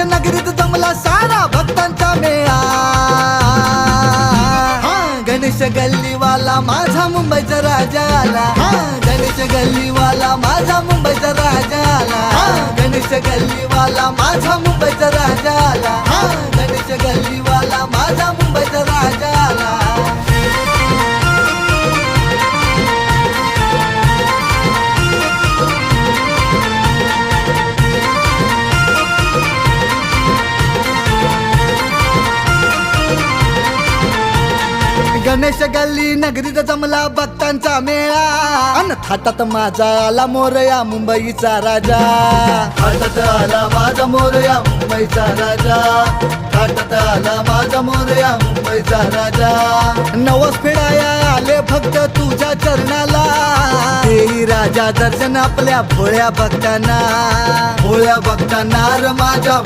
नगरीत जमला सारा भक्तांचा मेळा. गणेश गल्लीवाला माझा मुंबईचा राजा आला. गणेश गल्लीवाला माझा मुंबईचा राजा आला. गणेश गल्लीवाला माझा मुंबईचा राजा आला. गणेश गल्लीवाला माझा मुंबईचा राजा आला. गणेश गल्ली नगरीत जमला भक्तांचा मेळा. अन थाटात माझा आला मोरया मुंबईचा राजा. थाटात आला माझा मोरया मुंबईचा राजा. थाटात आला माझा मोरया मुंबईचा राजा. नवस फेडाया आले भक्त तुझ्या चरणाला. देई राजा दर्शन आपल्या भोळ्या भक्तांना. भोळ्या भक्तांना र माझ्या